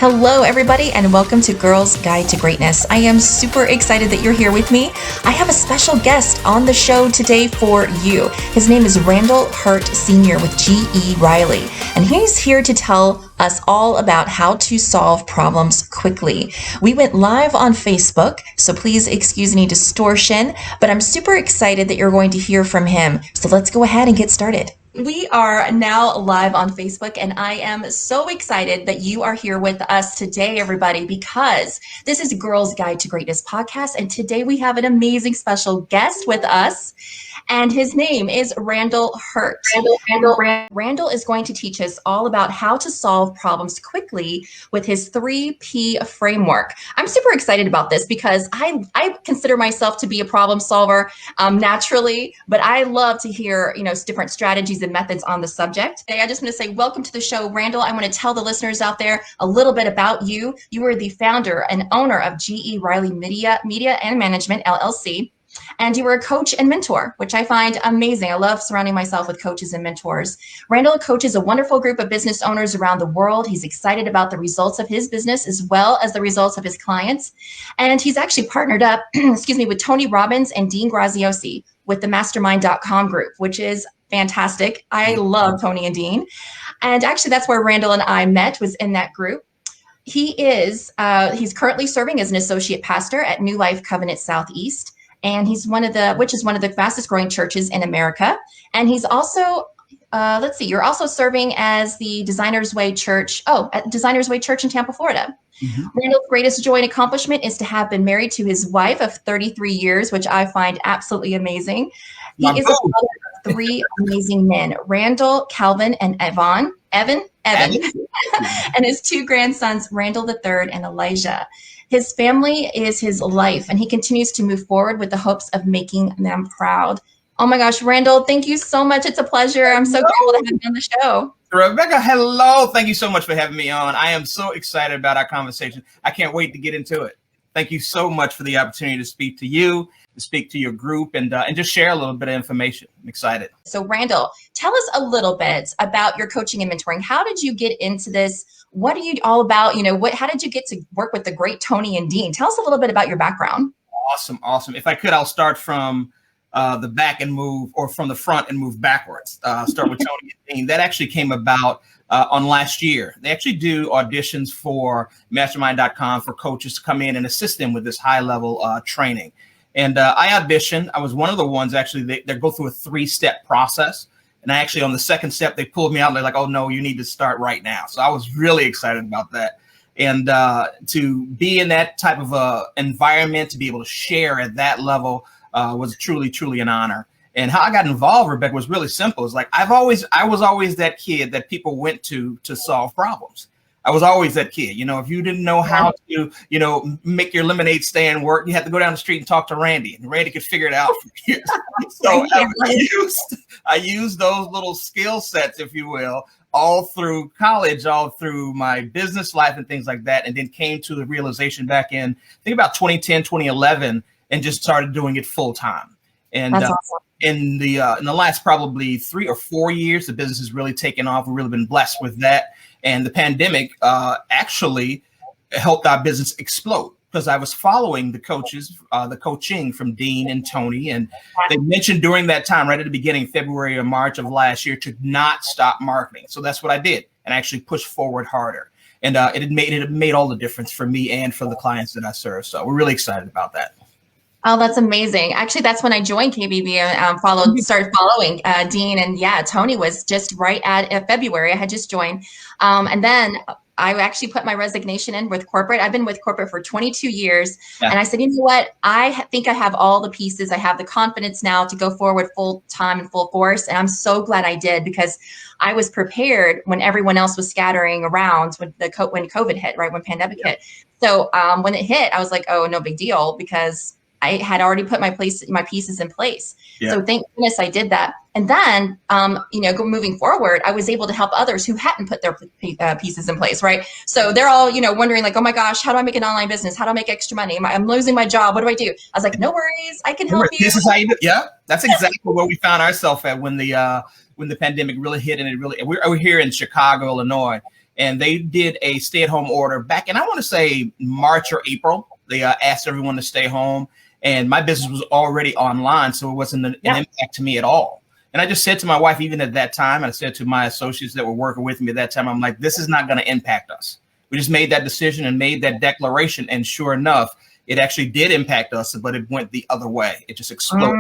Hello, everybody, and welcome to Girls Guide to Greatness. I am super excited that you're here with me. I have a special guest on the show today for you. His name is Randall Hurt Sr. with G.E. Riley, and he's here to tell us all about how to solve problems quickly. We went live on Facebook, so please excuse any distortion, but I'm super excited that you're going to hear from him. So let's go ahead and get started. We are now live on Facebook, and I am so excited that you are here with us today, everybody, because this is Girls Guide to Greatness podcast, and today we have an amazing special guest with us, and his name is Randall Hurt. Randall is going to teach us all about how to solve problems quickly with his 3P framework. I'm super excited about this because I consider myself to be a problem solver naturally, but I love to hear different strategies and methods on the subject. Today, I just want to say welcome to the show, Randall. I want to tell the listeners out there a little bit about you. You are the founder and owner of G.E. Riley Media and Management, LLC. And you were a coach and mentor, which I find amazing. I love surrounding myself with coaches and mentors. Randall coaches a wonderful group of business owners around the world. He's excited about the results of his business as well as the results of his clients. And he's actually partnered up, with Tony Robbins and Dean Graziosi with the mastermind.com group, which is fantastic. I love Tony and Dean. And actually, that's where Randall and I met, was in that group. He's currently serving as an associate pastor at New Life Covenant Southeast. And he's one of the fastest growing churches in America. And he's also, you're also serving as the Designer's Way Church, at Designer's Way Church in Tampa, Florida. Mm-hmm. Randall's greatest joy and accomplishment is to have been married to his wife of 33 years, which I find absolutely amazing. He is a father of 3 amazing men, Randall, Calvin, and Evan, and his 2 grandsons, Randall III and Elijah. His family is his life, and he continues to move forward with the hopes of making them proud. Oh my gosh, Randall, thank you so much. It's a pleasure. I'm so grateful to have you on the show. Rebecca, hello. Thank you so much for having me on. I am so excited about our conversation. I can't wait to get into it. Thank you so much for the opportunity to speak to you, to speak to your group, and just share a little bit of information. I'm excited. So Randall, tell us a little bit about your coaching and mentoring. How did you get into this? What are you all about? How did you get to work with the great Tony and Dean? Tell us a little bit about your background. Awesome. If I could, I'll start from the back and move, or from the front and move backwards. Start with Tony and Dean. That actually came about on last year. They actually do auditions for mastermind.com for coaches to come in and assist them with this high level training. And I auditioned. I was one of the ones, actually, they go through a 3-step process. And actually, on the second step, they pulled me out. And they're like, oh, no, you need to start right now. So I was really excited about that. And to be in that type of environment, to be able to share at that level was truly, truly an honor. And how I got involved, Rebecca, was really simple. It's like I was always that kid that people went to solve problems. I was always that kid. If you didn't know how to, make your lemonade stand work, you had to go down the street and talk to Randy, and Randy could figure it out for you. So I used those little skill sets, if you will, all through college, all through my business life and things like that. And then came to the realization back in, I think about 2010, 2011, and just started doing it full time. And that's awesome. In the last probably 3 or 4 years, the business has really taken off. We've really been blessed with that. And the pandemic actually helped our business explode, because I was following the coaching from Dean and Tony. And they mentioned during that time, right at the beginning, February or March of last year, to not stop marketing. So that's what I did, and actually pushed forward harder. And it made all the difference for me and for the clients that I serve. So we're really excited about that. Oh, that's amazing. Actually, that's when I joined KBB and started following Dean. And Tony was just right at February. I had just joined. And then I actually put my resignation in with corporate. I've been with corporate for 22 years. Yeah. And I said, you know what? I think I have all the pieces. I have the confidence now to go forward full time and full force. And I'm so glad I did, because I was prepared when everyone else was scattering around when COVID hit, right? When pandemic hit. So when it hit, I was like, oh, no big deal, because I had already put my pieces in place. Yeah. So thank goodness I did that. And then, moving forward, I was able to help others who hadn't put their pieces in place, right? So they're all, wondering like, oh my gosh, how do I make an online business? How do I make extra money? I'm losing my job. What do I do? I was like, no worries, I can help you. This is how you do. Yeah, that's exactly where we found ourselves at when the pandemic really hit, and we're here in Chicago, Illinois, and they did a stay-at-home order back in, I want to say, March or April. They asked everyone to stay home, and my business was already online, so it wasn't an impact to me at all. And I just said to my wife, even at that time, and I said to my associates that were working with me at that time, I'm like, this is not going to impact us. We just made that decision and made that declaration, and sure enough, it actually did impact us, but it went the other way. It just exploded.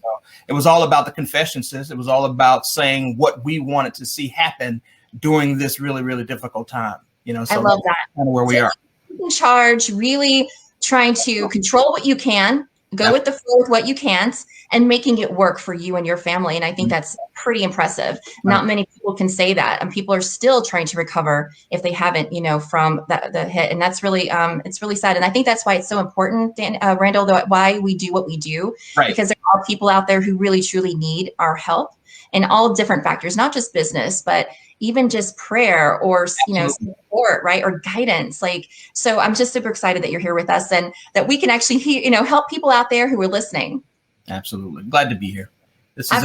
So it was all about the confession, sis. It was all about saying what we wanted to see happen during this really, really difficult time. So I love that. Kind of where we are. In charge, really trying to control what you can, go with the flow with what you can't, and making it work for you and your family. And I think that's pretty impressive. Not many people can say that, and people are still trying to recover if they haven't, from the hit. And that's really, it's really sad. And I think that's why it's so important, Randall, why we do what we do, because there are people out there who really truly need our help in all different factors, not just business, but even just prayer or, support, right? Or guidance. So I'm just super excited that you're here with us and that we can actually, help people out there who are listening. Absolutely. Glad to be here. This is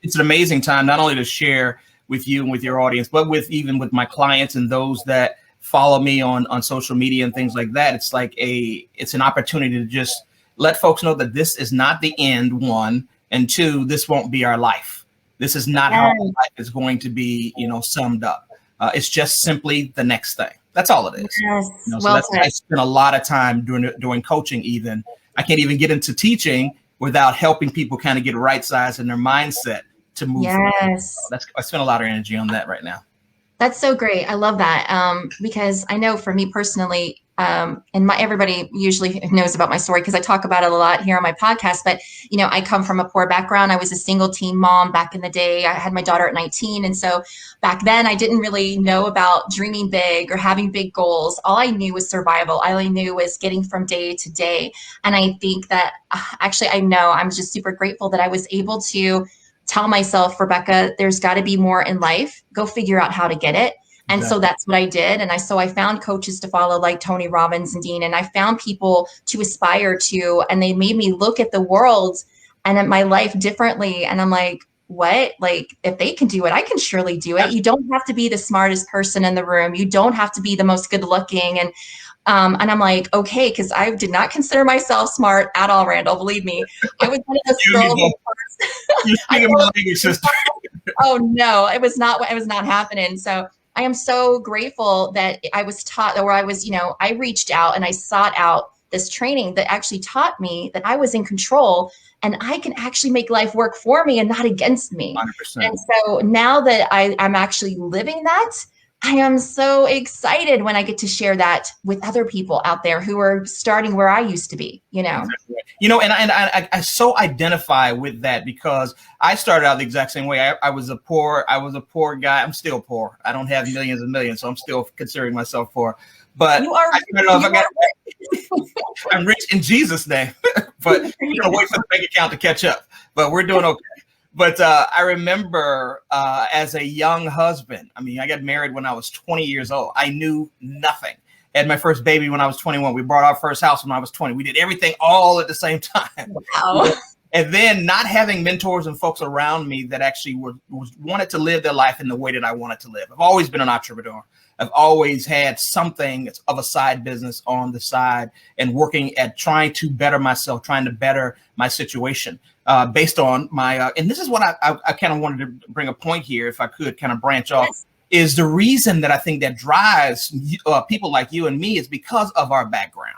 it's an amazing time, not only to share with you and with your audience, but even with my clients and those that follow me on social media and things like that. It's an opportunity to just let folks know that this is not the end, one, and two, this won't be our life. This is not how our life is going to be, summed up. It's just simply the next thing. That's all it is. Yes. I spend a lot of time doing coaching. Even I can't even get into teaching without helping people kind of get right sized in their mindset to move. Yes. So I spend a lot of energy on that right now. That's so great. I love that. Because I know for me personally, and everybody usually knows about my story because I talk about it a lot here on my podcast, but I come from a poor background. I was a single teen mom back in the day. I had my daughter at 19. And so back then I didn't really know about dreaming big or having big goals. All I knew was survival. All I knew was getting from day to day. And I think that I'm just super grateful that I was able to tell myself, Rebecca, there's got to be more in life. Go figure out how to get it. And so that's what I did. And I found coaches to follow like Tony Robbins and Dean, and I found people to aspire to, and they made me look at the world and at my life differently. And I'm like, what? Like, if they can do it, I can surely do it. You don't have to be the smartest person in the room. You don't have to be the most good looking. And I'm like, okay, because I did not consider myself smart at all, Randall. Believe me, I was one of those girls. You're speaking my language, sister. Oh no, it was not happening. So I am so grateful that I was taught, or I reached out and I sought out this training that actually taught me that I was in control and I can actually make life work for me and not against me. 100%. And so now that I'm actually living that, I am so excited when I get to share that with other people out there who are starting where I used to be, And I so identify with that because I started out the exact same way. I was a poor guy. I'm still poor. I don't have millions and millions, so I'm still considering myself poor. But you are. I'm rich in Jesus' name. But wait for the bank account to catch up. But we're doing okay. But I remember as a young husband, I got married when I was 20 years old. I knew nothing. I had my first baby when I was 21. We bought our first house when I was 20. We did everything all at the same time. Wow. And then not having mentors and folks around me that actually wanted to live their life in the way that I wanted to live. I've always been an entrepreneur. I've always had something of a side business on the side and working at trying to better myself, trying to better my situation based on my, and this is what I kind of wanted to bring a point here, if I could kind of branch off, is the reason that I think that drives people like you and me is because of our background.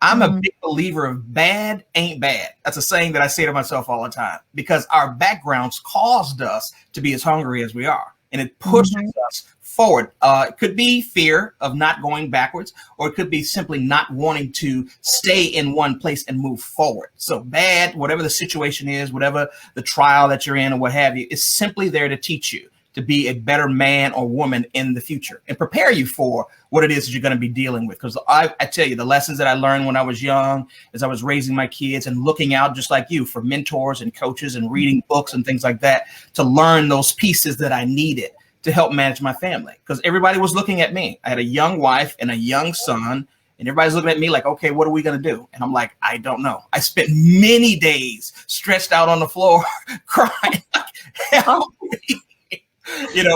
I'm a big believer of bad ain't bad. That's a saying that I say to myself all the time because our backgrounds caused us to be as hungry as we are. And it pushes us forward. It could be fear of not going backwards, or it could be simply not wanting to stay in one place and move forward. So bad, whatever the situation is, whatever the trial that you're in or what have you, is simply there to teach you, to be a better man or woman in the future and prepare you for what it is that you're going to be dealing with. Because I tell you, the lessons that I learned when I was young, as I was raising my kids and looking out just like you for mentors and coaches and reading books and things like that, to learn those pieces that I needed to help manage my family. Because everybody was looking at me. I had a young wife and a young son, and everybody's looking at me like, okay, what are we going to do? And I'm like, I don't know. I spent many days stretched out on the floor crying, like, help me.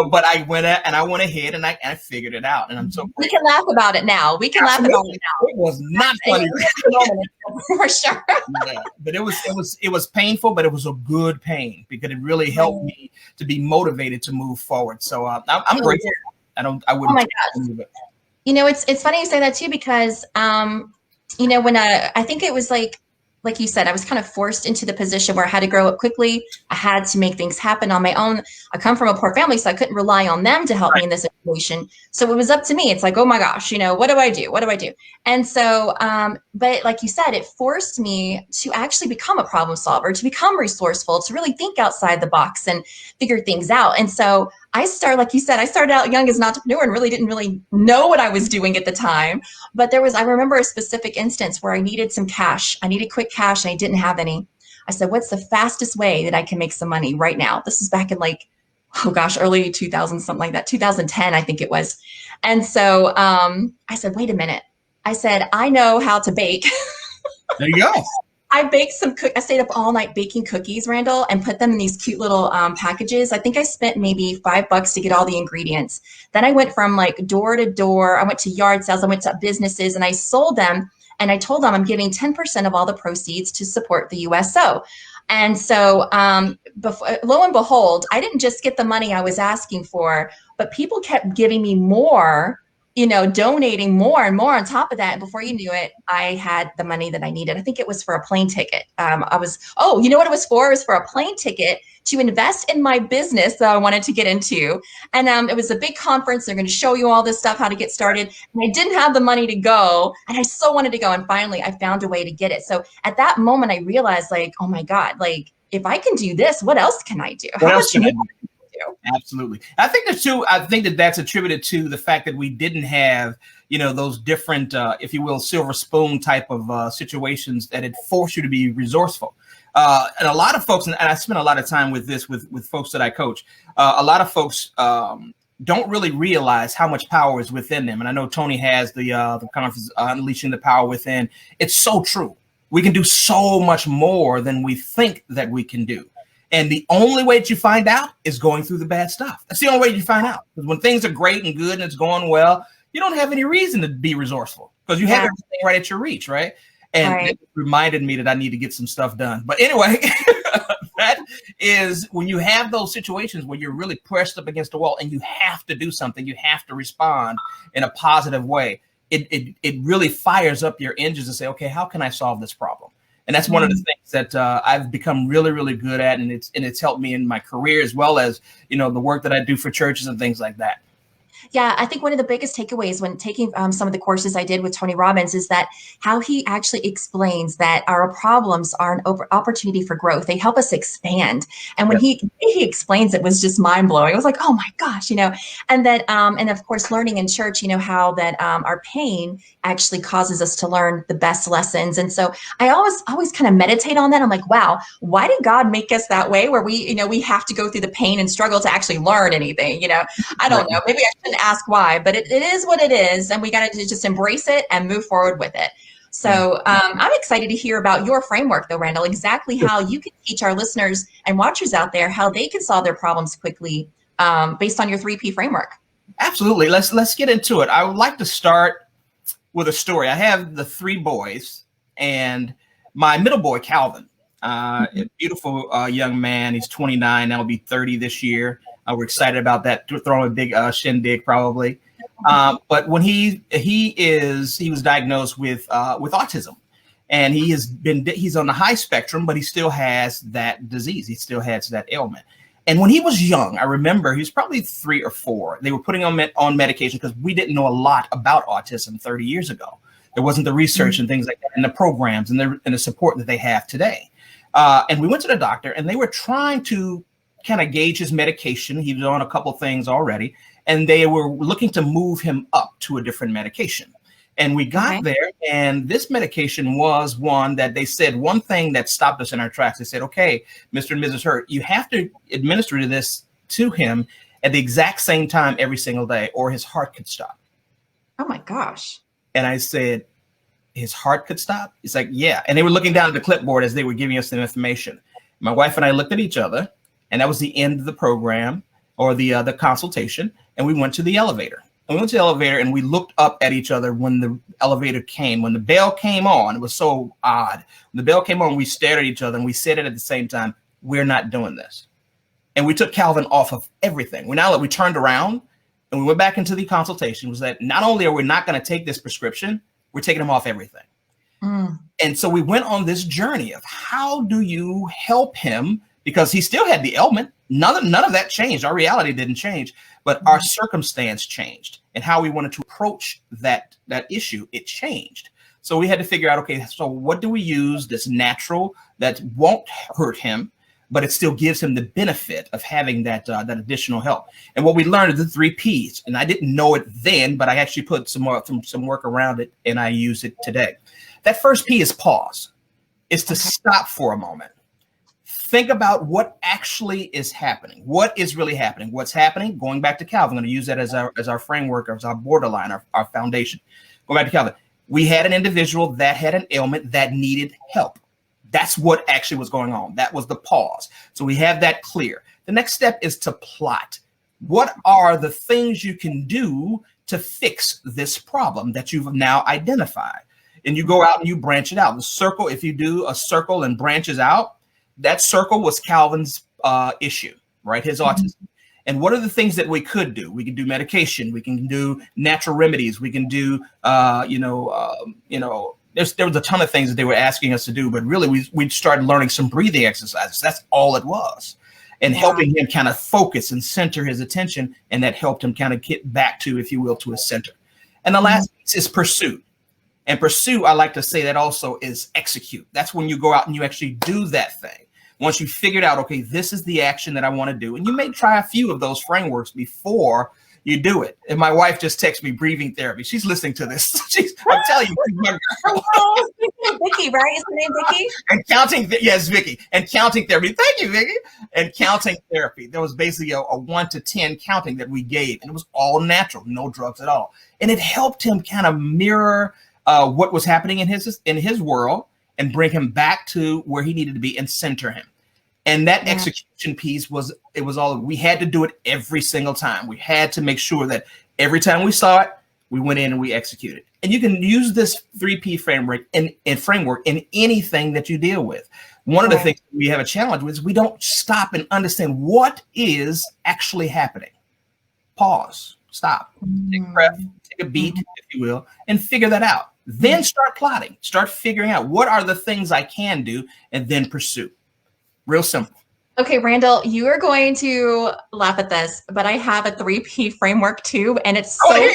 But I went ahead and I figured it out. And I'm so grateful. We can laugh about it now. We can laugh about it now. It was not funny. For sure. Yeah, but it was painful, but it was a good pain because it really helped me to be motivated to move forward. So I'm grateful. I wouldn't. Oh my gosh. It's funny you say that too, because, when I think it was like you said, I was kind of forced into the position where I had to grow up quickly. I had to make things happen on my own. I come from a poor family, so I couldn't rely on them to help me in this situation. So it was up to me. It's like, oh my gosh, what do I do? What do I do? And so, but like you said, it forced me to actually become a problem solver, to become resourceful, to really think outside the box and figure things out. And so like you said, I started out young as an entrepreneur and really didn't really know what I was doing at the time. But I remember a specific instance where I needed some cash. I needed quick cash and I didn't have any. I said, what's the fastest way that I can make some money right now? This is back in early 2000, something like that, 2010, I think it was. And so I said, wait a minute. I said, I know how to bake. There you go. I baked I stayed up all night baking cookies, Randall, and put them in these cute little packages. I think I spent maybe $5 to get all the ingredients. Then I went from door to door. I went to yard sales. I went to businesses and I sold them. And I told them I'm giving 10% of all the proceeds to support the USO. And so lo and behold, I didn't just get the money I was asking for, but people kept giving me more, donating more and more on top of that. And before you knew it, I had the money that I needed. I think it was for a plane ticket. You know what it was for? It was for a plane ticket to invest in my business that I wanted to get into. And it was a big conference. They're going to show you all this stuff, how to get started. And I didn't have the money to go. And I so wanted to go. And finally, I found a way to get it. So at that moment, I realized oh my God, if I can do this, what else can I do? What else can I do? Absolutely. I think that's attributed to the fact that we didn't have, those different, if you will, silver spoon type of situations that had forced you to be resourceful. And a lot of folks, and I spend a lot of time with this, with folks that I coach, a lot of folks don't really realize how much power is within them. And I know Tony has the conference, Unleashing the Power Within. It's so true. We can do so much more than we think that we can do. And the only way that you find out is going through the bad stuff. That's the only way you find out. Because when things are great and good and it's going well, you don't have any reason to be resourceful because you have everything right at your reach, right? And it reminded me that I need to get some stuff done. But anyway, that is when you have those situations where you're really pressed up against the wall and you have to do something, you have to respond in a positive way. It really fires up your engines and say, okay, how can I solve this problem? And that's one of the things that I've become really, really good at. And it's helped me in my career as well as, the work that I do for churches and things like that. Yeah, I think one of the biggest takeaways when taking some of the courses I did with Tony Robbins is that how he actually explains that our problems are an opportunity for growth. They help us expand. And when he explains it was just mind blowing. It was like, oh my gosh, and that and of course, learning in church, how that our pain actually causes us to learn the best lessons. And so I always kind of meditate on that. I'm like, wow, why did God make us that way where we have to go through the pain and struggle to actually learn anything? I don't know. Maybe I shouldn't ask why, but it is what it is. And we got to just embrace it and move forward with it. So I'm excited to hear about your framework though, Randall, exactly how you can teach our listeners and watchers out there how they can solve their problems quickly based on your 3P framework. Absolutely. Let's get into it. I would like to start with a story. I have the 3 boys and my middle boy, Calvin, a beautiful young man. He's 29, now will be 30 this year. We're excited about that, throwing a big shindig probably. But when he was diagnosed with autism, and he's on the high spectrum, but he still has that disease. He still has that ailment. And when he was young, I remember he was probably 3 or 4. They were putting him on medication because we didn't know a lot about autism 30 years ago. There wasn't the research and things like that, and the programs and the support that they have today. And we went to the doctor, and they were trying to kind of gauge his medication. He was on a couple things already, and they were looking to move him up to a different medication. And we got there, and this medication was one that they said, one thing that stopped us in our tracks. They said, okay, Mr. and Mrs. Hurt, you have to administer this to him at the exact same time every single day, or his heart could stop. Oh my gosh. And I said, his heart could stop? He's like, yeah. And they were looking down at the clipboard as they were giving us the information. My wife and I looked at each other, and that was the end of the program, or the consultation. And we went to the elevator. And we went to the elevator, and we looked up at each other when the elevator came. When the bell came on, it was so odd. When the bell came on, we stared at each other, and we said it at the same time, we're not doing this. And we took Calvin off of everything. We turned around, and we went back into the consultation, was that not only are we not going to take this prescription, we're taking him off everything. And so we went on this journey of how do you help him, because he still had the ailment. None of that changed. Our reality didn't change, but our circumstance changed, and how we wanted to approach that issue, it changed. So we had to figure out, okay, so what do we use that's natural, that won't hurt him, but it still gives him the benefit of having that additional help. And what we learned is the 3 Ps. And I didn't know it then, but I actually put some work around it, and I use it today. That first P is pause. It's to stop for a moment. Think about what actually is happening. What is really happening? What's happening? Going back to Calvin, I'm going to use that as our framework, as our borderline, our foundation. Going back to Calvin, we had an individual that had an ailment that needed help. That's what actually was going on. That was the pause. So we have that clear. The next step is to plot. What are the things you can do to fix this problem that you've now identified? And you go out and you branch it out. The circle, if you do a circle and branches out, that circle was Calvin's issue, right? His autism. And what are the things that we could do? We can do medication. We can do natural remedies. We can do, there was a ton of things that they were asking us to do, but really we started learning some breathing exercises. That's all it was. And helping him kind of focus and center his attention. And that helped him kind of get back to, if you will, to his center. And the last piece is pursue. And pursue, I like to say that also is execute. That's when you go out and you actually do that thing. Once you figured out, okay, this is the action that I want to do. And you may try a few of those frameworks before you do it. And my wife just texted me breathing therapy. She's listening to this. I'm telling you. Vicky, right? Is her name Vicky? And counting, yes, Vicky. And counting therapy. Thank you, Vicky. And counting therapy. There was basically a 1 to 10 counting that we gave. And it was all natural, no drugs at all. And it helped him kind of mirror what was happening in his world and bring him back to where he needed to be and center him. And that execution piece we had to do it every single time. We had to make sure that every time we saw it, we went in and we executed. And you can use this 3P framework in anything that you deal with. One of the things we have a challenge with is we don't stop and understand what is actually happening. Pause, stop, take a breath, take a beat, if you will, and figure that out. Then start plotting, start figuring out what are the things I can do, and then pursue. Real simple. Okay, Randall, you are going to laugh at this, but I have a 3P framework too, and it's so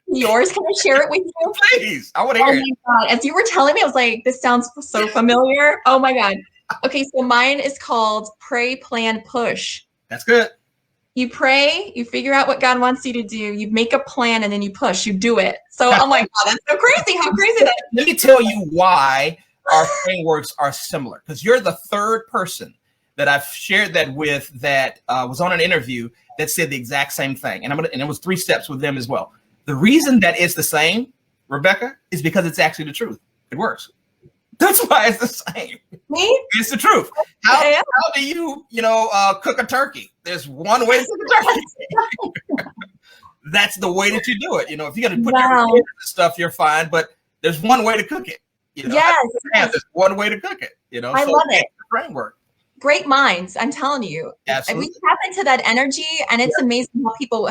yours. Can I share it with you? Please, I want to hear it. Oh my God. As you were telling me, I was like, this sounds so familiar. Oh my God. Okay, so mine is called Pray, Plan, Push. That's good. You pray, you figure out what God wants you to do, you make a plan, and then you push, you do it. So I'm like, oh, that's so crazy. How crazy that is. Let me tell you why our frameworks are similar, because you're the third person that I've shared that with that was on an interview that said the exact same thing. And it was 3 steps with them as well. The reason that it's the same, Rebecca, is because it's actually the truth. It works. That's why it's the same. Me? It's the truth. How do you cook a turkey? There's one way to cook a turkey. That's the way that you do it. If you're going to put your stuff, you're fine. But there's one way to cook it. Yes. There's one way to cook it. I love it. Framework. Great minds, I'm telling you. Absolutely. We tap into that energy, and it's amazing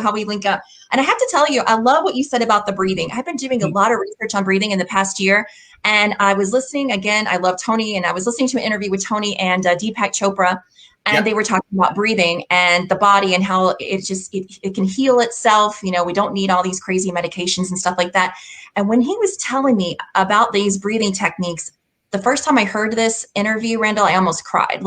how we link up. And I have to tell you, I love what you said about the breathing. I've been doing a lot of research on breathing in the past year, and I was listening again. I love Tony, and I was listening to an interview with Tony and Deepak Chopra, and they were talking about breathing and the body and how it can heal itself. We don't need all these crazy medications and stuff like that. And when he was telling me about these breathing techniques, the first time I heard this interview, Randall, I almost cried.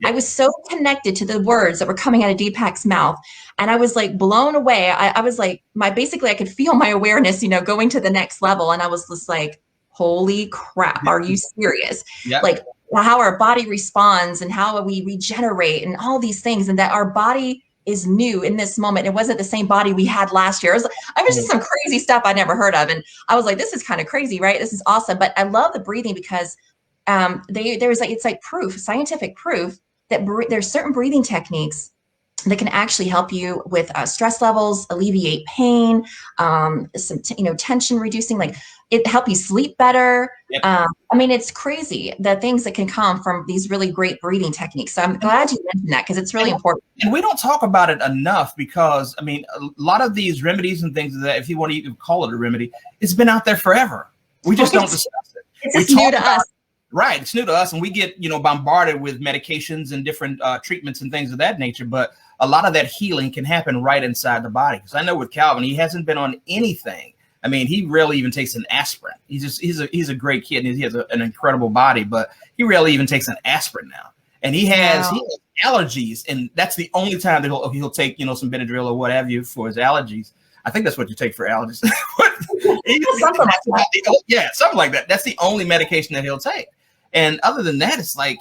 I was so connected to the words that were coming out of Deepak's mouth. And I was like blown away. I was like, basically I could feel my awareness, going to the next level. And I was just like, holy crap, are you serious? Yep. Like how our body responds and how we regenerate and all these things, and that our body is new in this moment. It wasn't the same body we had last year. I was just some crazy stuff I'd never heard of. And I was like, this is kind of crazy, right? This is awesome. But I love the breathing because there's like, it's like proof, scientific proof that there's certain breathing techniques that can actually help you with stress levels, alleviate pain, some tension reducing, like it help you sleep better. Yep. I mean, it's crazy the things that can come from these really great breathing techniques. So I'm glad you mentioned that because it's really important. And we don't talk about it enough because, I mean, a lot of these remedies and things that, if you want to even call it a remedy, it's been out there forever. We just don't discuss it. It's new to us. Right. It's new to us. And we get, bombarded with medications and different treatments and things of that nature. But a lot of that healing can happen right inside the body. Because I know with Calvin, he hasn't been on anything. I mean, he rarely even takes an aspirin. He's a great kid and he has an incredible body, but he rarely even takes an aspirin now. And he has allergies, and that's the only time that he'll take, some Benadryl or what have you for his allergies. I think that's what you take for allergies. Something like that. Yeah, something like that. That's the only medication that he'll take. And other than that, it's like,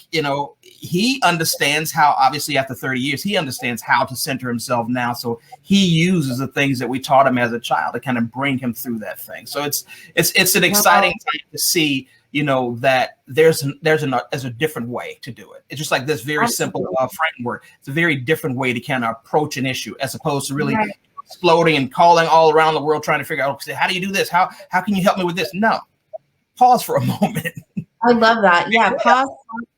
he understands how, obviously after 30 years, he understands how to center himself now. So he uses the things that we taught him as a child to kind of bring him through that thing. So it's an exciting time to see, that there's a different way to do it. It's just like this very simple framework. It's a very different way to kind of approach an issue as opposed to really exploding and calling all around the world, trying to figure out, how do you do this? How can you help me with this? No, pause for a moment. I love that. Yeah. Pause.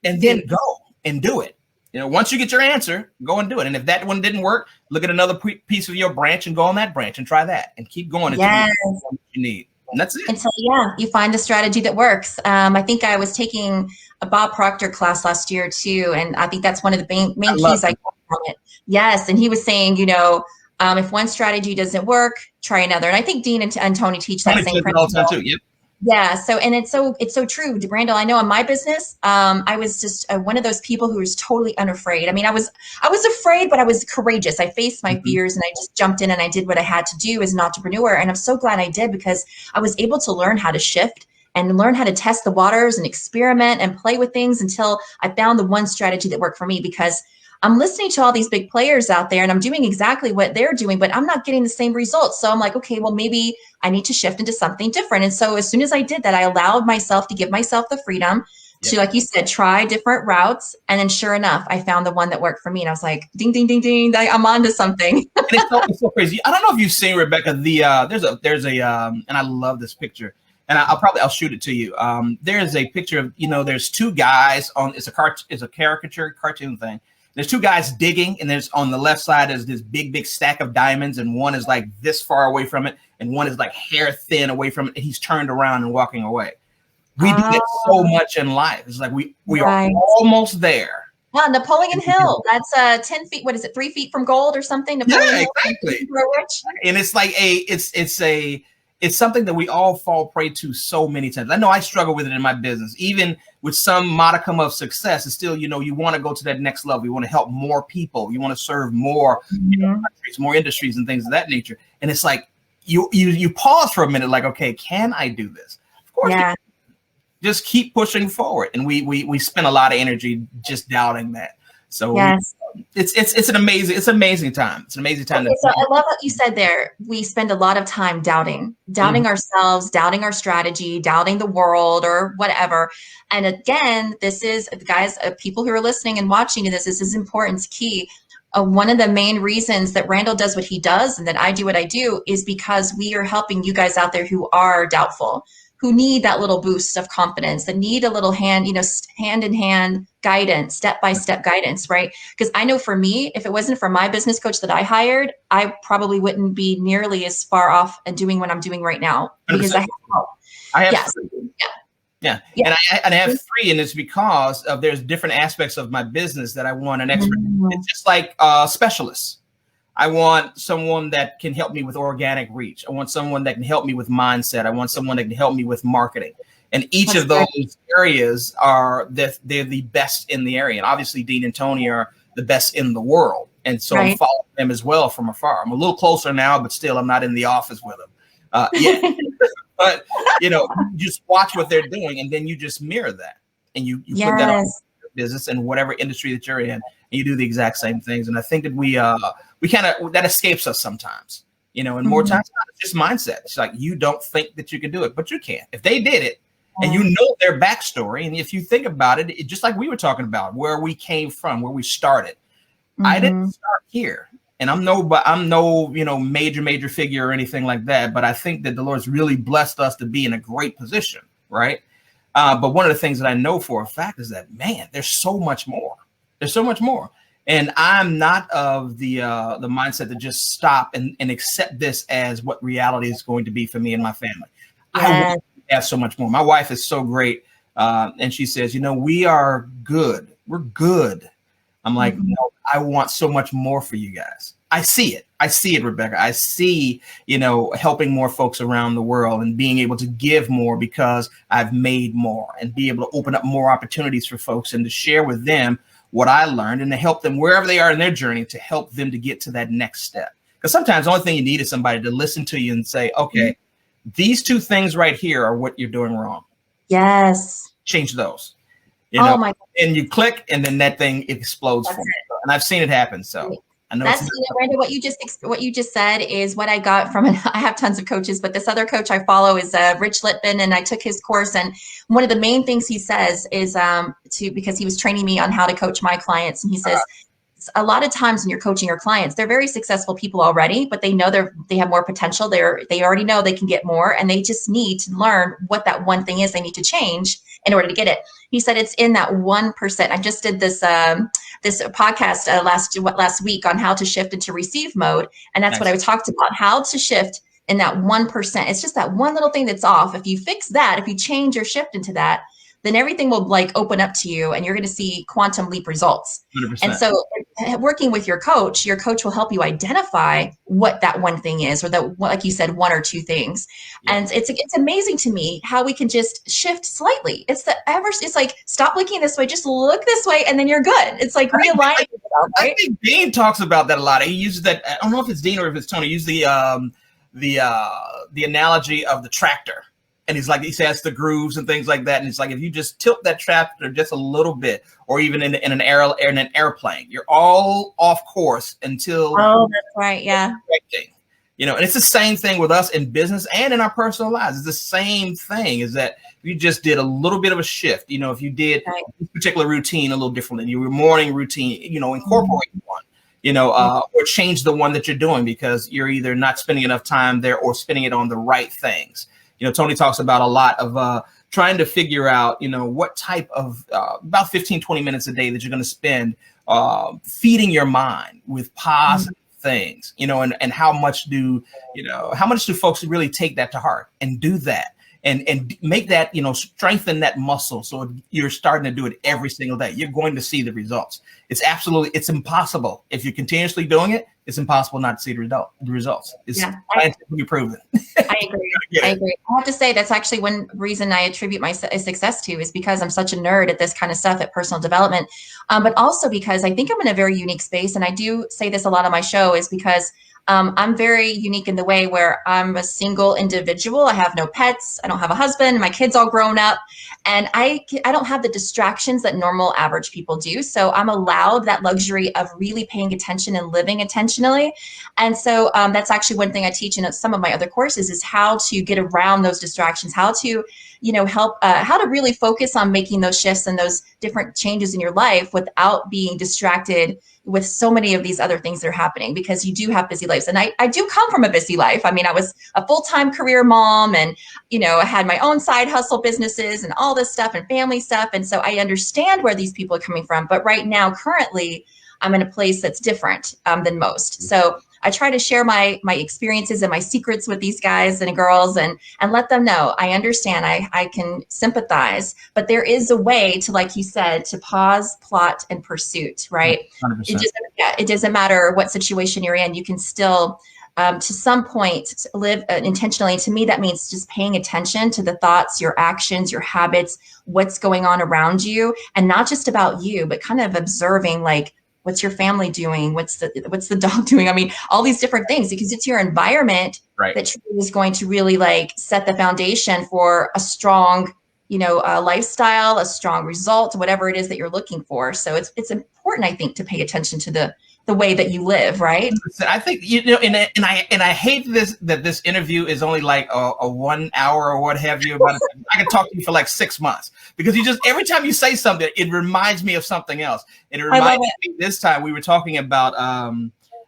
And then go and do it. Once you get your answer, go and do it. And if that one didn't work, look at another piece of your branch and go on that branch and try that and keep going until you get what you need. And that's it. Until you find the strategy that works. I think I was taking a Bob Proctor class last year too. And I think that's one of the main keys I got from it. Yes. And he was saying, if one strategy doesn't work, try another. And I think Dean and Tony teach that same principle. All the time too. Yep. Yeah. So, and it's so true, Randall. I know in my business, I was just one of those people who was totally unafraid. I mean, I was afraid, but I was courageous. I faced my fears and I just jumped in and I did what I had to do as an entrepreneur. And I'm so glad I did because I was able to learn how to shift and learn how to test the waters and experiment and play with things until I found the one strategy that worked for me, because I'm listening to all these big players out there and I'm doing exactly what they're doing, but I'm not getting the same results. So I'm like, okay, well, maybe I need to shift into something different. And so as soon as I did that, I allowed myself to give myself the freedom to, like you said, try different routes. And then sure enough, I found the one that worked for me. And I was like, ding, ding, ding, ding, I'm onto something. And it's so crazy. I don't know if you've seen, Rebecca, there's a and I love this picture. And I'll shoot it to you. There's a picture of, there's two guys it's a caricature cartoon thing. There's two guys digging, and there's on the left side is this big stack of diamonds, and one is like this far away from it, and one is like hair thin away from it, and he's turned around and walking away. We do that so much in life. It's like we are almost there. Well, Napoleon Hill, that's 10 feet. What is it? 3 feet from gold or something? Napoleon Hill, exactly. And it's like it's something that we all fall prey to so many times. I know I struggle with it in my business, even with some modicum of success. It's still, you want to go to that next level. You want to help more people. You want to serve more countries, more industries and things of that nature. And it's like, you pause for a minute, like, okay, can I do this? Of course. Yeah. Just keep pushing forward. And we spend a lot of energy just doubting that. So it's an amazing time. It's an amazing time. Okay, so I love what you said there. We spend a lot of time doubting ourselves, doubting our strategy, doubting the world or whatever. And again, this is, guys, people who are listening and watching to this is important. It's key. One of the main reasons that Randall does what he does and that I do what I do is because we are helping you guys out there who are doubtful, who need that little boost of confidence, that need a little hand in hand guidance, step-by-step guidance, right? Because I know for me, if it wasn't for my business coach that I hired, I probably wouldn't be nearly as far off and doing what I'm doing right now because I have help. I have Yeah. And I have three, and it's because of there's different aspects of my business that I want an expert. It's just like specialists. I want someone that can help me with organic reach. I want someone that can help me with mindset. I want someone that can help me with marketing. And each of those areas they're the best in the area. And obviously Dean and Tony are the best in the world. And so I'm following them as well from afar. I'm a little closer now, but still I'm not in the office with them yet. But, just watch what they're doing, and then you just mirror that. And you put that on your business and whatever industry that you're in, and you do the exact same things. And I think that we kind of, that escapes us sometimes, and more times it's just mindset. It's like, you don't think that you can do it, but you can. If they did it and you know their backstory, and if you think about it, just like we were talking about, where we came from, where we started, I didn't start here. And I'm no, major figure or anything like that. But I think that the Lord's really blessed us to be in a great position, right? But one of the things that I know for a fact is that, man, there's so much more. There's so much more. And I'm not of the mindset to just stop and accept this as what reality is going to be for me and my family. I want to have so much more. My wife is so great. And she says, we are good. We're good. I'm like, no, I want so much more for you guys. I see it, Rebecca. I see, helping more folks around the world and being able to give more because I've made more, and be able to open up more opportunities for folks and to share with them what I learned and to help them wherever they are in their journey, to help them to get to that next step. Because sometimes the only thing you need is somebody to listen to you and say, okay, these two things right here are what you're doing wrong. Yes. Change those. Oh my God. And you click, and then that thing explodes for me. And I've seen it happen. So I know that's, Randall, what you just said is what I got from it. I have tons of coaches, but this other coach I follow is Rich Litvin, and I took his course. And one of the main things he says is because he was training me on how to coach my clients. And he says, a lot of times when you're coaching your clients, they're very successful people already, but they know they have more potential. They already know they can get more, and they just need to learn what that one thing is they need to change in order to get it. He said it's in that 1%. I just did this this podcast last week on how to shift into receive mode, and that's what I talked about, how to shift in that 1%. It's just that one little thing that's off. If you fix that, if you change or shift into that, then everything will open up to you, and you're going to see quantum leap results. 100%. And so working with your coach will help you identify what that one thing is, or that, like you said, one or two things. Yeah. And it's amazing to me how we can just shift slightly. It's like, stop looking this way, just look this way, and then you're good. It's like realigning. I think Dean talks about that a lot. He uses that. I don't know if it's Dean or if it's Tony. He uses the analogy of the tractor. And he says the grooves and things like that. And it's like, if you just tilt that tractor just a little bit, or even in an airplane, you're all off course until. Oh, that's right. Yeah. And it's the same thing with us in business and in our personal lives. It's the same thing, is that you just did a little bit of a shift. If you did this particular routine a little differently, your morning routine, incorporate one, or change the one that you're doing because you're either not spending enough time there or spending it on the right things. Tony talks about a lot of trying to figure out, what type of about 15, 20 minutes a day that you're going to spend feeding your mind with positive things, and how much do folks really take that to heart and do that and make that, strengthen that muscle. So you're starting to do it every single day. You're going to see the results. It's impossible. If you're continuously doing it, it's impossible not to see the results. It's scientifically proven. I agree. I have to say that's actually one reason I attribute my success to, is because I'm such a nerd at this kind of stuff, at personal development. But also because I think I'm in a very unique space. And I do say this a lot on my show, is because I'm very unique in the way where I'm a single individual. I have no pets. I don't have a husband. My kids all grown up, and I don't have the distractions that normal average people do. So I'm allowed that luxury of really paying attention and living intentionally. And so that's actually one thing I teach in some of my other courses, is how to get around those distractions, how to help, how to really focus on making those shifts and those different changes in your life without being distracted with so many of these other things that are happening, because you do have busy lives. And I do come from a busy life. I mean, I was a full-time career mom, and, I had my own side hustle businesses and all this stuff and family stuff. And so I understand where these people are coming from. But right now, currently, I'm in a place that's different than most. So I try to share my experiences and my secrets with these guys and girls, and let them know I understand, I can sympathize, but there is a way to, like you said, to pause, plot, and pursuit, right? 100%. It doesn't matter what situation you're in. You can still to some point to live intentionally. To me, that means just paying attention to the thoughts, your actions, your habits, what's going on around you, and not just about you, but kind of observing, like, what's your family doing? What's the dog doing? I mean, all these different things, because it's your environment Right. that is going to really like set the foundation for a strong, lifestyle, a strong result, whatever it is that you're looking for. So it's important, I think, to pay attention to the way that you live, right? I think, and I hate that this interview is only like a 1 hour or what have you. About it. I could talk to you for like 6 months, because every time you say something, it reminds me of something else. And it reminds me, this time we were talking about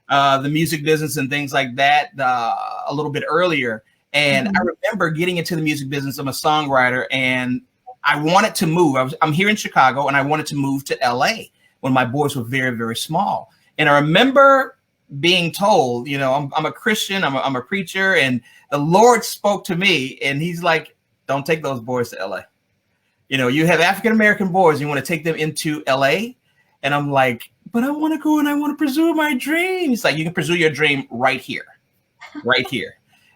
the music business and things like that a little bit earlier. And I remember getting into the music business. I'm a songwriter, and I wanted to move. I'm here in Chicago, and I wanted to move to LA when my boys were very, very small. And I remember being told, I'm a Christian, I'm a preacher, and the Lord spoke to me, and he's like, don't take those boys to LA. You have African-American boys, you want to take them into LA. And I'm like, but I want to go and I want to pursue my dream. He's like, you can pursue your dream right here.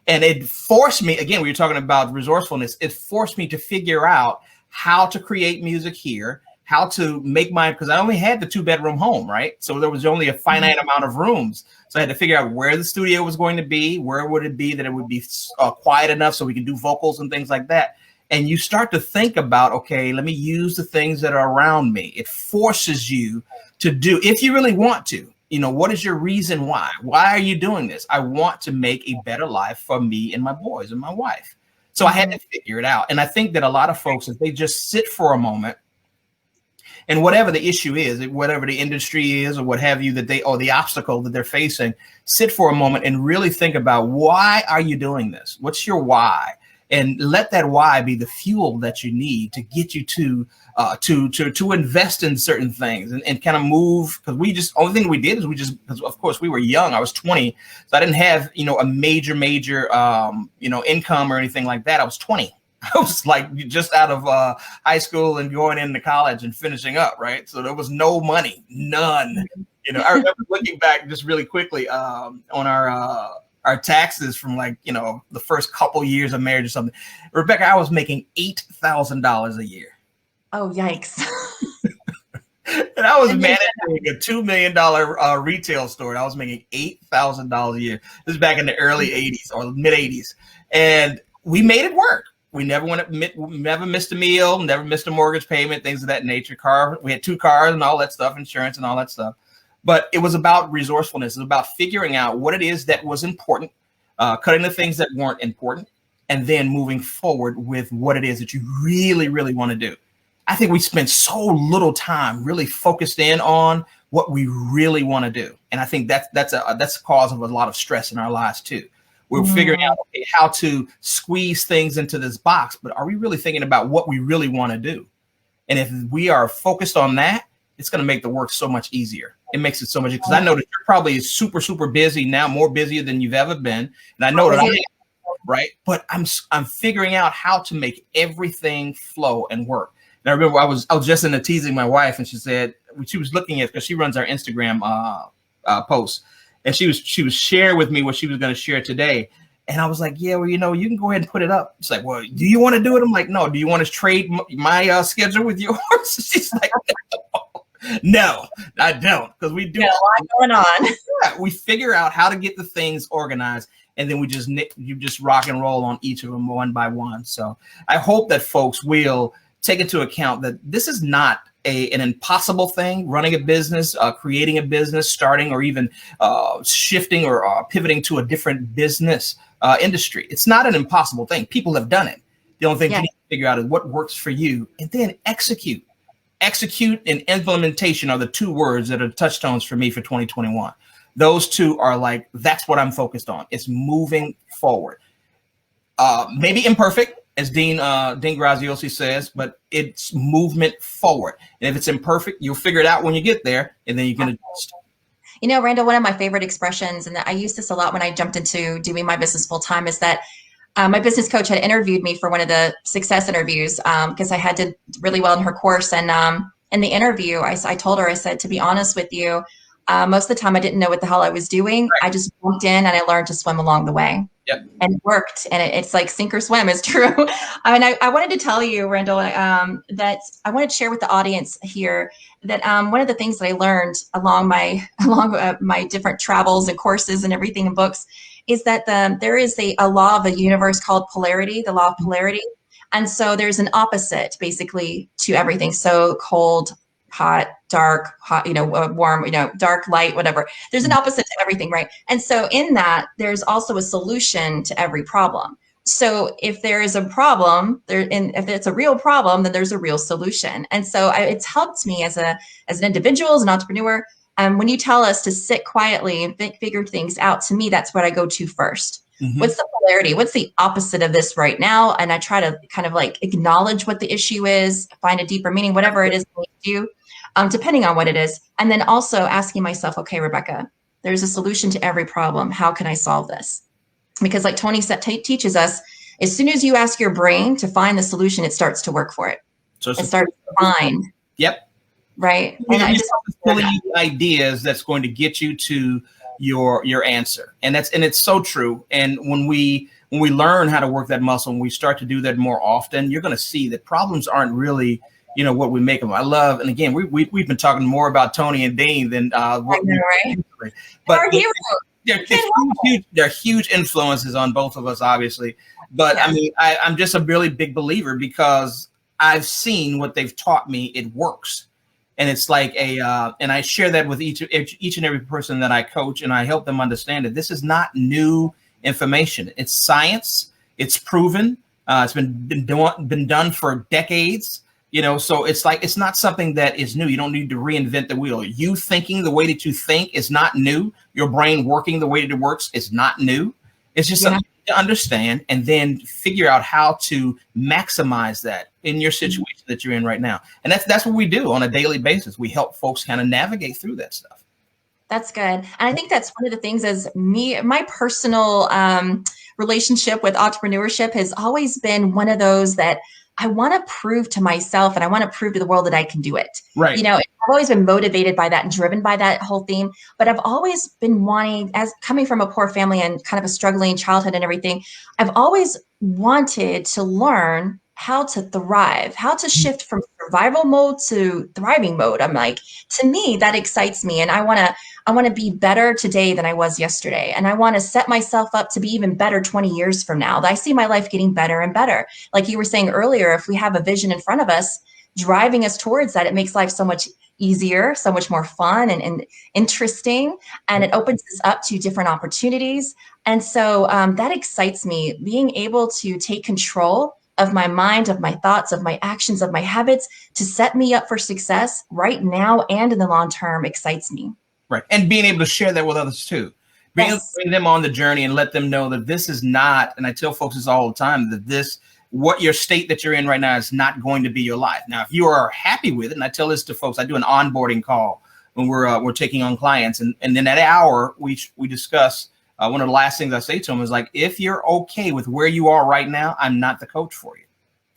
And it forced me, again, we were talking about resourcefulness. It forced me to figure out how to create music here, how to make because I only had the 2-bedroom home, right? So there was only a finite amount of rooms. So I had to figure out where the studio was going to be, where would it be that it would be quiet enough so we could do vocals and things like that. And you start to think about, okay, let me use the things that are around me. It forces you to do, if you really want to, what is your reason why? Why are you doing this? I want to make a better life for me and my boys and my wife. So I had to figure it out. And I think that a lot of folks, if they just sit for a moment, and whatever the issue is, whatever the industry is or what have you, or the obstacle that they're facing, sit for a moment and really think about, why are you doing this? What's your why? And let that why be the fuel that you need to get you to invest in certain things and kind of move. Because only thing we did is because of course we were young. I was 20, so I didn't have, a major, income or anything like that. I was 20. I was like just out of high school and going into college and finishing up, right? So there was no money, none. I remember looking back just really quickly on our taxes from the first couple years of marriage or something. Rebecca, I was making $8,000 a year. Oh, yikes. And I was managing a $2 million retail store. And I was making $8,000 a year. This is back in the early 80s or mid 80s. And we made it work. We never missed a meal, never missed a mortgage payment, things of that nature. We had 2 cars and all that stuff, insurance and all that stuff. But it was about resourcefulness. It was about figuring out what it is that was important, cutting the things that weren't important, and then moving forward with what it is that you really, really want to do. I think we spend so little time really focused in on what we really want to do. And I think that's a cause of a lot of stress in our lives too. We're figuring out how to squeeze things into this box, but are we really thinking about what we really want to do? And if we are focused on that, it's going to make the work so much easier. It makes it so much, because I know that you're probably super, super busy now, more busier than you've ever been. And I know that I am, right? But I'm figuring out how to make everything flow and work. And I remember I was just in a teasing my wife, and she said, she was looking at, because she runs our Instagram posts, and she was sharing with me what she was going to share today. And I was like, yeah, well, you can go ahead and put it up. It's like, well, do you want to do it? I'm like, no. Do you want to trade my schedule with yours? She's like, no, I don't, because we do. A lot going on. We figure out how to get the things organized, and then you just rock and roll on each of them one by one. So I hope that folks will take into account that this is not an impossible thing. Running a business, creating a business, starting, or even shifting or pivoting to a different business industry. It's not an impossible thing. People have done it. The only thing you need to figure out is what works for you, and then execute. Execute and implementation are the 2 words that are touchstones for me for 2021. Those 2 are that's what I'm focused on. It's moving forward. Maybe imperfect, as Dean Graziosi says, but it's movement forward. And if it's imperfect, you'll figure it out when you get there, and then you can adjust. Randall, one of my favorite expressions, and I use this a lot when I jumped into doing my business full time, is that my business coach had interviewed me for one of the success interviews because I had did really well in her course. And in the interview, I told her, I said, to be honest with you, Most of the time I didn't know what the hell I was doing. Right. I just jumped in and I learned to swim along the way. Yep. And it worked. And it's like sink or swim is true. I wanted to tell you, Randall, that I wanted to share with the audience here that one of the things that I learned along my different travels and courses and everything in books is that there is a law of the universe called polarity, the law of polarity. And so there's an opposite basically to everything. So cold, hot, dark, hot, warm, dark, light, whatever. There's an opposite to everything, right? And so in that, there's also a solution to every problem. So if there is a problem if it's a real problem, then there's a real solution. And so it's helped me as an individual, as an entrepreneur. When you tell us to sit quietly and figure things out, to me, that's what I go to first. Mm-hmm. What's the polarity? What's the opposite of this right now? And I try to kind of like acknowledge what the issue is, find a deeper meaning, whatever it is that we do. Depending on what it is. And then also asking myself, okay, Rebecca, there's a solution to every problem. How can I solve this? Because like Tony teaches us, as soon as you ask your brain to find the solution, it starts to work for it. So it starts to find. Yep. Right. And I just pulling you ideas that's going to get you to your answer. And it's so true. And when we learn how to work that muscle and we start to do that more often, you're going to see that problems aren't really what we make them. I love, and again, we've been talking more about Tony and Dean than what right? But our hero. They're huge influences on both of us, obviously. But yeah. I mean, I'm just a really big believer because I've seen what they've taught me. It works, and it's like and I share that with each and every person that I coach, and I help them understand that this is not new information. It's science. It's proven. It's been done for decades. So it's like, it's not something that is new. You don't need to reinvent the wheel. You thinking the way that you think is not new. Your brain working the way that it works is not new. It's just something to understand and then figure out how to maximize that in your situation that you're in right now. And that's what we do on a daily basis. We help folks kind of navigate through that stuff. That's good. And I think that's one of the things as my personal relationship with entrepreneurship has always been one of those that I want to prove to myself and I want to prove to the world that I can do it. Right. I've always been motivated by that and driven by that whole theme, but I've always been wanting, as coming from a poor family and kind of a struggling childhood and everything, I've always wanted to learn how to thrive, how to shift from survival mode to thriving mode. I'm like, to me, that excites me. And I want to be better today than I was yesterday. And I want to set myself up to be even better 20 years from now. I see my life getting better and better. Like you were saying earlier, if we have a vision in front of us, driving us towards that, it makes life so much easier, so much more fun and interesting. And it opens us up to different opportunities. And so that excites me, being able to take control of my mind, of my thoughts, of my actions, of my habits to set me up for success right now and in the long term excites me. Right. And being able to share that with others too. Being able to bring them on the journey and let them know that this is not, and I tell folks this all the time, that what your state that you're in right now is not going to be your life. Now, if you are happy with it, and I tell this to folks, I do an onboarding call when we're taking on clients. And then that hour we discuss, one of the last things I say to them is like, if you're okay with where you are right now, I'm not the coach for you.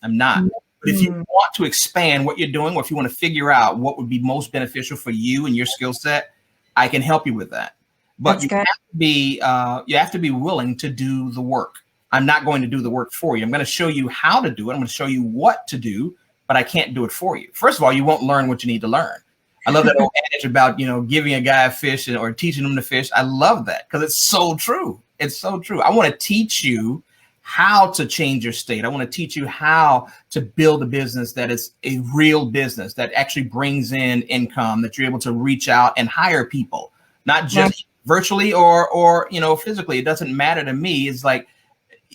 I'm not. Mm-hmm. But if you want to expand what you're doing, or if you want to figure out what would be most beneficial for you and your skill set, I can help you with that. But you have to be willing to do the work. I'm not going to do the work for you. I'm going to show you how to do it. I'm going to show you what to do, but I can't do it for you. First of all, you won't learn what you need to learn. I love that old adage about, giving a guy a fish or teaching him to fish. I love that because it's so true. It's so true. I want to teach you how to change your state. I want to teach you how to build a business that is a real business that actually brings in income, that you're able to reach out and hire people, not just virtually or physically. It doesn't matter to me. It's like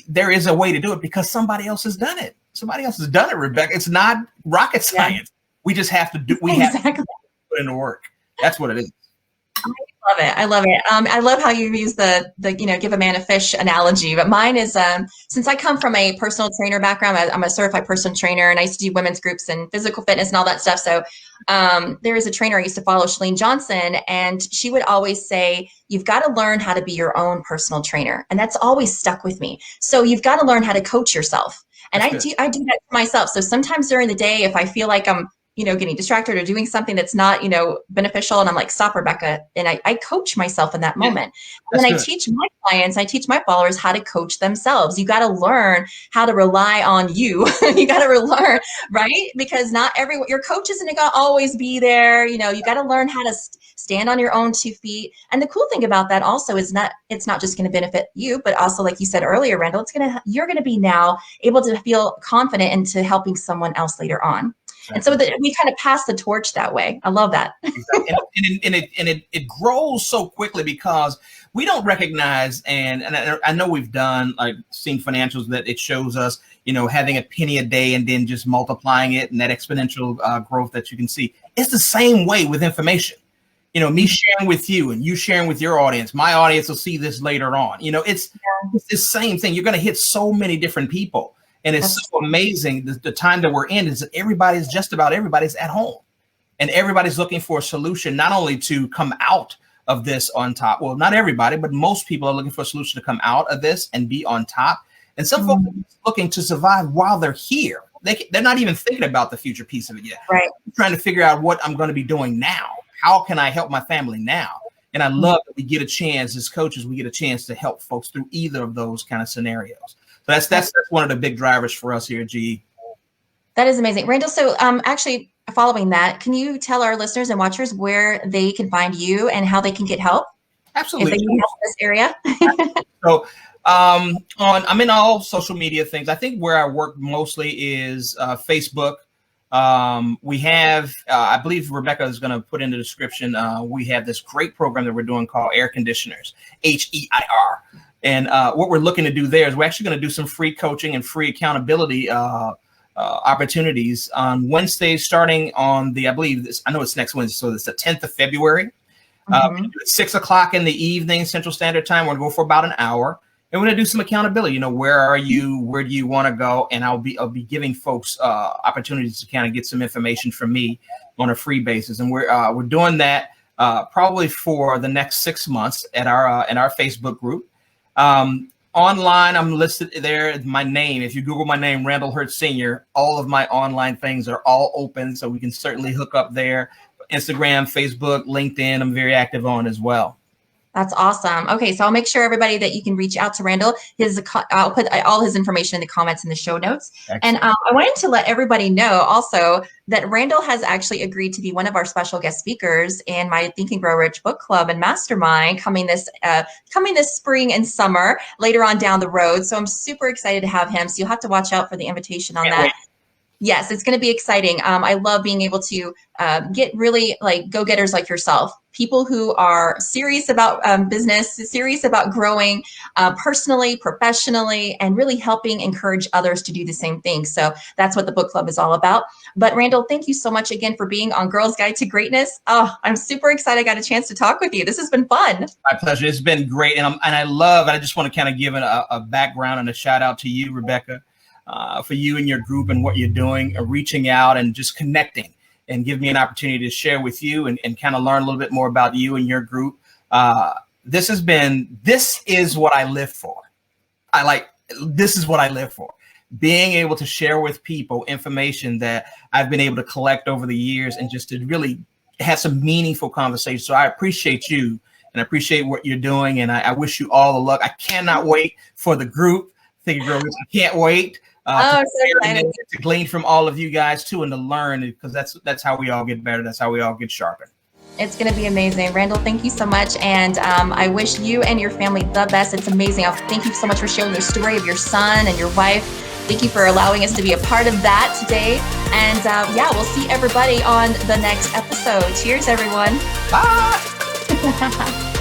there is a way to do it because somebody else has done it. Somebody else has done it, Rebecca. It's not rocket science. We just have to do. We have to put in the work. That's what it is. I love it. I love it. I love how you use the give a man a fish analogy, but mine is, since I come from a personal trainer background, I'm a certified personal trainer and I used to do women's groups and physical fitness and all that stuff. So there is a trainer I used to follow, Chalene Johnson, and she would always say, you've got to learn how to be your own personal trainer. And that's always stuck with me. So you've got to learn how to coach yourself. And I do that for myself. So sometimes during the day, if I feel like I'm getting distracted or doing something that's not, beneficial. And I'm like, stop, Rebecca. And I coach myself in that moment. And then I teach my clients, I teach my followers how to coach themselves. You got to learn how to rely on you. You got to learn, right? Because not everyone, your coach isn't going to always be there. You got to learn how to stand on your own 2 feet. And the cool thing about that also is it's not just going to benefit you, but also, like you said earlier, Randall, you're going to be now able to feel confident into helping someone else later on. Exactly. And so that we kind of pass the torch that way. I love that. Exactly. And it grows so quickly because we don't recognize, and I know we've seen financials that it shows us, having a penny a day and then just multiplying it and that exponential growth that you can see. It's the same way with information. Me sharing with you and you sharing with your audience, my audience will see this later on. It's the same thing. You're going to hit so many different people. And it's so amazing. The time that we're in is that just about everybody's at home and everybody's looking for a solution, not only to come out of this on top. Well, not everybody, but most people are looking for a solution to come out of this and be on top. And some folks are looking to survive while they're here. They're not even thinking about the future piece of it yet. Right. I'm trying to figure out what I'm going to be doing now. How can I help my family now? And I love that we get a chance as coaches, we get a chance to help folks through either of those kind of scenarios. So that's one of the big drivers for us here at GE. That is amazing. Randall, so actually following that, can you tell our listeners and watchers where they can find you and how they can get help? Absolutely. If they need help in this area? So I'm in all social media things. I think where I work mostly is Facebook. We have, I believe Rebecca is going to put in the description, we have this great program that we're doing called Air Conditioners, HEIR. And what we're looking to do there is we're actually going to do some free coaching and free accountability opportunities on Wednesdays, starting on I know it's next Wednesday, so it's the 10th of February. At 6 o'clock in the evening, Central Standard Time. We're going to go for about an hour. And we're going to do some accountability. Where are you? Where do you want to go? And I'll be giving folks opportunities to kind of get some information from me on a free basis. And we're doing that probably for the next 6 months in our Facebook group. Online, I'm listed there. My name, if you Google my name, Randall Hurt Sr., all of my online things are all open, so we can certainly hook up there. Instagram, Facebook, LinkedIn, I'm very active on as well. That's awesome. Okay, so I'll make sure everybody that you can reach out to Randall. I'll put all his information in the comments in the show notes. Excellent. And I wanted to let everybody know also that Randall has actually agreed to be one of our special guest speakers in my Think and Grow Rich book club and mastermind coming this spring and summer later on down the road. So I'm super excited to have him. So you'll have to watch out for the invitation on that. Wait. Yes, it's going to be exciting. I love being able to get really go-getters like yourself, people who are serious about business, serious about growing personally, professionally, and really helping encourage others to do the same thing. So that's what the book club is all about. But Randall, thank you so much again for being on Girls Guide to Greatness. Oh, I'm super excited I got a chance to talk with you. This has been fun. My pleasure. It's been great. And I just want to kind of give a background and a shout out to you, Rebecca. For you and your group and what you're doing, reaching out and just connecting and give me an opportunity to share with you and kind of learn a little bit more about you and your group. This is what I live for. This is what I live for. Being able to share with people information that I've been able to collect over the years and just to really have some meaningful conversations. So I appreciate you and I appreciate what you're doing. And I wish you all the luck. I cannot wait for the group. I can't wait. To glean from all of you guys too, and to learn, because that's how we all get better. That's how we all get sharper. It's going to be amazing. Randall, thank you so much. And I wish you and your family the best. It's amazing. Thank you so much for sharing the story of your son and your wife. Thank you for allowing us to be a part of that today. And we'll see everybody on the next episode. Cheers, everyone. Bye.